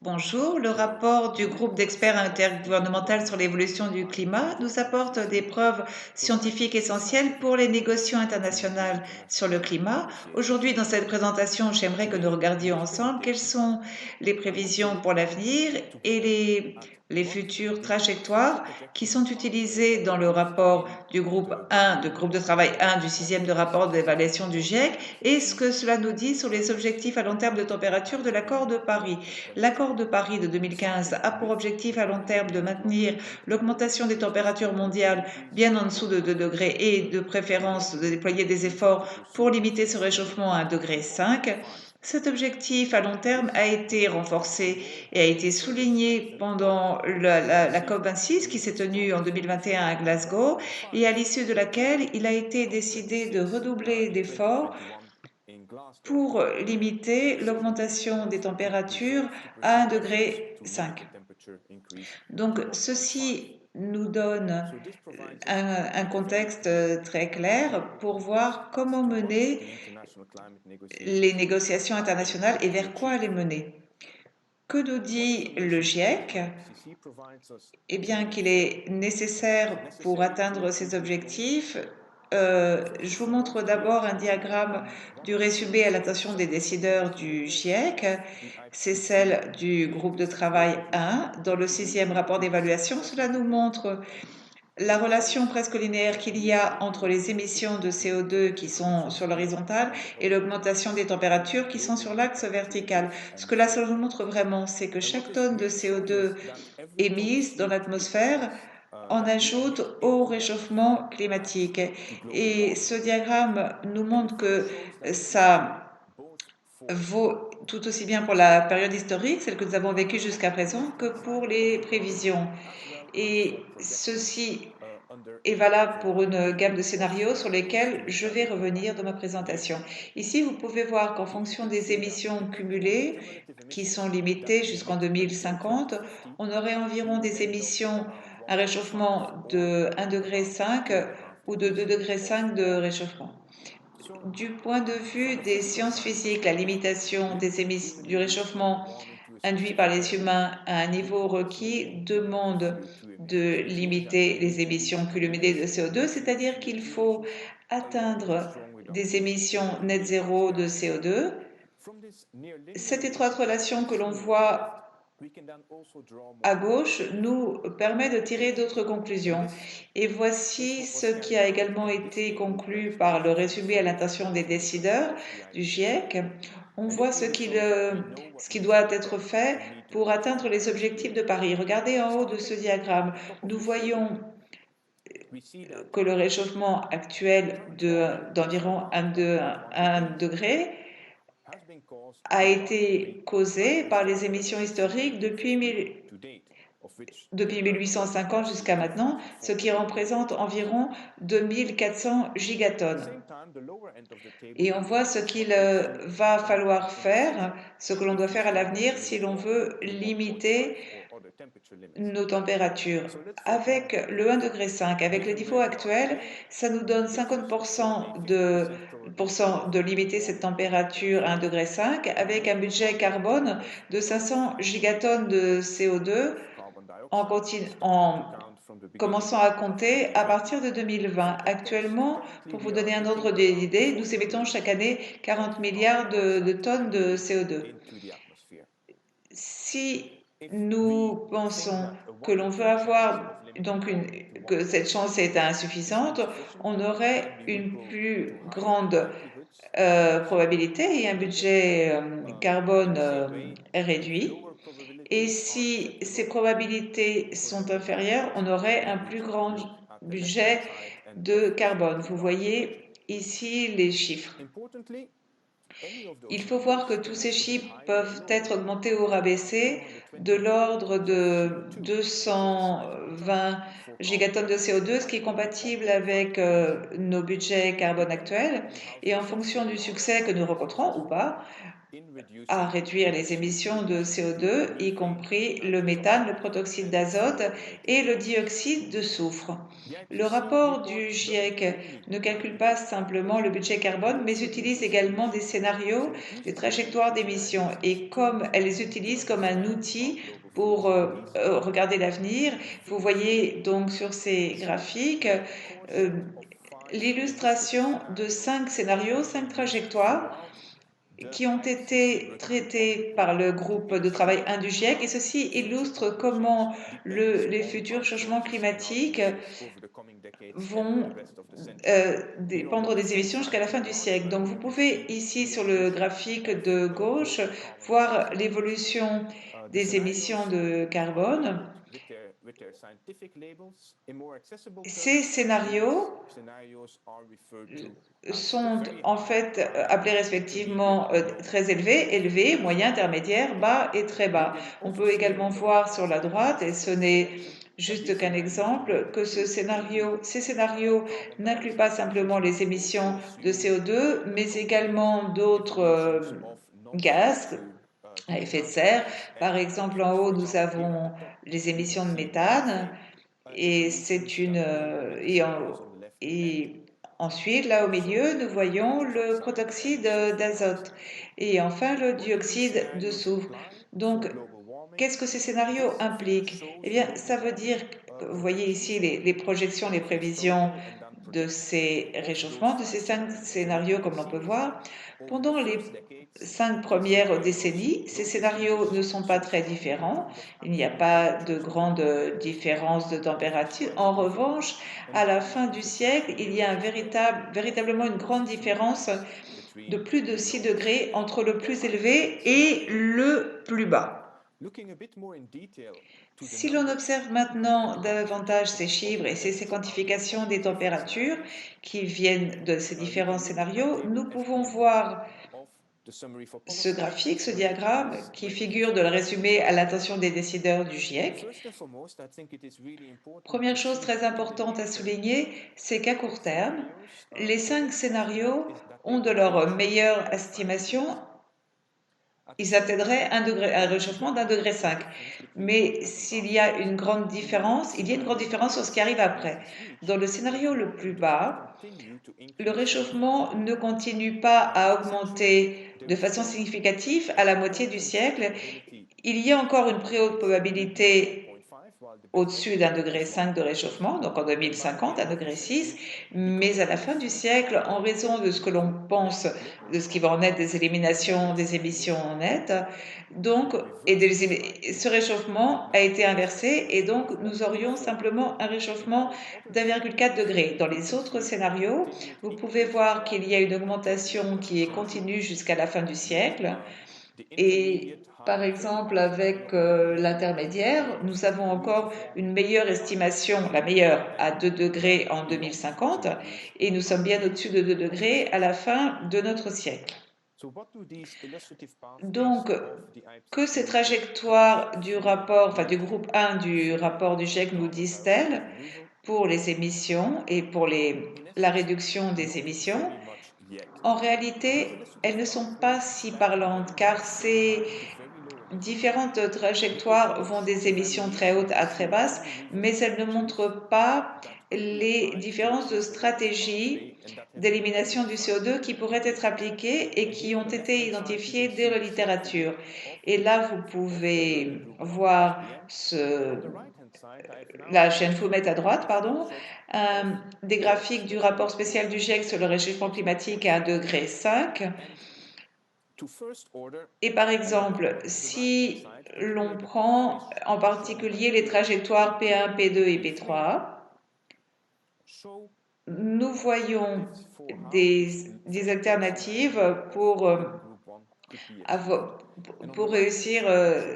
Bonjour, le rapport du groupe d'experts intergouvernemental sur l'évolution du climat nous apporte des preuves scientifiques essentielles pour les négociations internationales sur le climat. Aujourd'hui, dans cette présentation, j'aimerais que nous regardions ensemble quelles sont les prévisions pour l'avenir et les futures trajectoires qui sont utilisées dans le rapport du groupe 1, du groupe de travail 1 du 6e de rapport d'évaluation du GIEC et ce que cela nous dit sur les objectifs à long terme de température de l'accord de Paris. L'accord de Paris de 2015 a pour objectif à long terme de maintenir l'augmentation des températures mondiales bien en dessous de 2 degrés et de préférence de déployer des efforts pour limiter ce réchauffement à 1,5 degré. Cet objectif à long terme a été renforcé et a été souligné pendant la COP26 qui s'est tenue en 2021 à Glasgow et à l'issue de laquelle il a été décidé de redoubler d'efforts pour limiter l'augmentation des températures à 1,5 degré. Donc, ceci nous donne un contexte très clair pour voir comment mener les négociations internationales et vers quoi les mener. Que nous dit le GIEC? Eh bien, qu'il est nécessaire pour atteindre ces objectifs. Je vous montre d'abord un diagramme du résumé à l'attention des décideurs du GIEC. C'est celle du groupe de travail 1. Dans le 6e rapport d'évaluation, cela nous montre la relation presque linéaire qu'il y a entre les émissions de CO2 qui sont sur l'horizontale et l'augmentation des températures qui sont sur l'axe vertical. Ce que là, ça nous montre vraiment, c'est que chaque tonne de CO2 émise dans l'atmosphère en ajoute au réchauffement climatique. Et ce diagramme nous montre que ça vaut tout aussi bien pour la période historique, celle que nous avons vécue jusqu'à présent, que pour les prévisions. Et ceci est valable pour une gamme de scénarios sur lesquels je vais revenir dans ma présentation. Ici, vous pouvez voir qu'en fonction des émissions cumulées, qui sont limitées jusqu'en 2050, on aurait environ des émissions, un réchauffement de 1,5 degré ou de 2,5 degrés de réchauffement. Du point de vue des sciences physiques, la limitation du réchauffement induit par les humains à un niveau requis demande de limiter les émissions cumulées de CO2, c'est-à-dire qu'il faut atteindre des émissions net zéro de CO2. Cette étroite relation que l'on voit à gauche nous permet de tirer d'autres conclusions. Et voici ce qui a également été conclu par le résumé à l'intention des décideurs du GIEC. On voit ce qui doit être fait pour atteindre les objectifs de Paris. Regardez en haut de ce diagramme. Nous voyons que le réchauffement actuel d'environ 1 degré a été causé par les émissions historiques depuis 1850 jusqu'à maintenant, ce qui représente environ 2400 gigatonnes. Et on voit ce qu'il va falloir faire, ce que l'on doit faire à l'avenir si l'on veut limiter nos températures. Avec le 1,5 degré, avec les niveaux actuels, ça nous donne 50% de limiter cette température à 1,5 degré avec un budget carbone de 500 gigatonnes de CO2 en commençant à compter à partir de 2020. Actuellement, pour vous donner un ordre d'idée, nous émettons chaque année 40 milliards de tonnes de CO2. Si nous pensons que l'on veut avoir que cette chance est insuffisante, on aurait une plus grande probabilité et un budget carbone réduit. Et si ces probabilités sont inférieures, on aurait un plus grand budget de carbone. Vous voyez ici les chiffres. Il faut voir que tous ces chiffres peuvent être augmentés ou rabaissés de l'ordre de 220 gigatonnes de CO2, ce qui est compatible avec nos budgets carbone actuels. Et en fonction du succès que nous rencontrons ou pas, à réduire les émissions de CO2, y compris le méthane, le protoxyde d'azote et le dioxyde de soufre. Le rapport du GIEC ne calcule pas simplement le budget carbone, mais utilise également des scénarios, des trajectoires d'émissions. Et comme elle les utilise comme un outil pour regarder l'avenir, vous voyez donc sur ces graphiques l'illustration de 5 scénarios, 5 trajectoires qui ont été traités par le groupe de travail 1 du GIEC, et ceci illustre comment les futurs changements climatiques vont dépendre des émissions jusqu'à la fin du siècle. Donc vous pouvez ici sur le graphique de gauche voir l'évolution des émissions de carbone. Ces scénarios sont en fait appelés respectivement très élevés, élevé, moyen, intermédiaire, bas et très bas. On peut également voir sur la droite, et ce n'est juste qu'un exemple, que ces scénarios n'incluent pas simplement les émissions de CO2, mais également d'autres gaz à effet de serre. Par exemple, en haut, nous avons les émissions de méthane, et c'est une et ensuite, là au milieu, nous voyons le protoxyde d'azote et enfin le dioxyde de soufre. Donc, qu'est-ce que ces scénarios impliquent? Eh bien, ça veut dire, vous voyez ici les projections, les prévisions de ces réchauffements, de ces 5 scénarios, comme l'on peut voir. Pendant les 5 premières décennies, ces scénarios ne sont pas très différents. Il n'y a pas de grande différence de température. En revanche, à la fin du siècle, il y a véritablement une grande différence de plus de 6 degrés entre le plus élevé et le plus bas. Si l'on observe maintenant davantage ces chiffres et ces quantifications des températures qui viennent de ces différents scénarios, nous pouvons voir ce graphique, ce diagramme qui figure de le résumé à l'attention des décideurs du GIEC. Première chose très importante à souligner, c'est qu'à court terme, les 5 scénarios ont de leur meilleure estimation, ils atteindraient un réchauffement d'1,5 degré. Mais s'il y a une grande différence, il y a une grande différence sur ce qui arrive après. Dans le scénario le plus bas, le réchauffement ne continue pas à augmenter de façon significative à la moitié du siècle. Il y a encore une probabilité au-dessus d'1,5 degré de réchauffement, donc en 2050, 1,6 degré, mais à la fin du siècle, en raison de ce que l'on pense, de ce qui va en être des éliminations, des émissions nettes, donc, ce réchauffement a été inversé, et donc nous aurions simplement un réchauffement d'1,4 degré. Dans les autres scénarios, vous pouvez voir qu'il y a une augmentation qui est continue jusqu'à la fin du siècle, et par exemple, avec l'intermédiaire, nous avons encore une meilleure estimation, la meilleure à 2 degrés en 2050, et nous sommes bien au-dessus de 2 degrés à la fin de notre siècle. Donc, que ces trajectoires du rapport, enfin du groupe 1 du rapport du GIEC nous disent-elles pour les émissions et pour la réduction des émissions? En réalité, elles ne sont pas si parlantes, car ces différentes trajectoires vont des émissions très hautes à très basses, mais elles ne montrent pas les différences de stratégie d'élimination du CO2 qui pourraient être appliquées et qui ont été identifiées dès la littérature. Et là, vous pouvez voir là, je viens de vous mettre à droite, pardon, des graphiques du rapport spécial du GIEC sur le réchauffement climatique à 1,5 degré. Et par exemple, si l'on prend en particulier les trajectoires P1, P2 et P3, nous voyons des alternatives pour réussir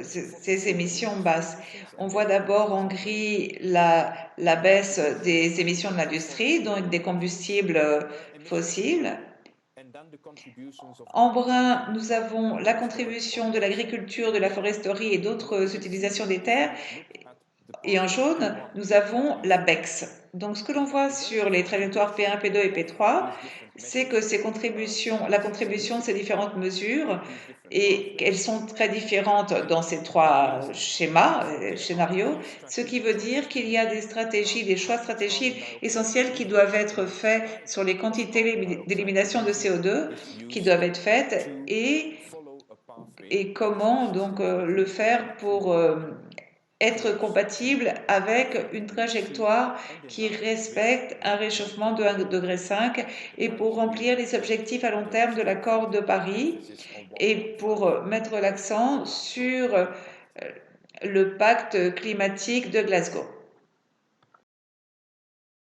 ces émissions basses. On voit d'abord en gris la baisse des émissions de l'industrie, donc des combustibles fossiles. En brun, nous avons la contribution de l'agriculture, de la foresterie et d'autres utilisations des terres. Et en jaune, nous avons la BEX. Donc, ce que l'on voit sur les trajectoires P1, P2 et P3, c'est que la contribution de ces différentes mesures, et elles sont très différentes dans ces trois scénarios, ce qui veut dire qu'il y a des choix stratégiques essentiels qui doivent être faits sur les quantités d'élimination de CO2 qui doivent être faites et comment donc le faire pour être compatible avec une trajectoire qui respecte un réchauffement de 1,5 degré et pour remplir les objectifs à long terme de l'accord de Paris et pour mettre l'accent sur le pacte climatique de Glasgow.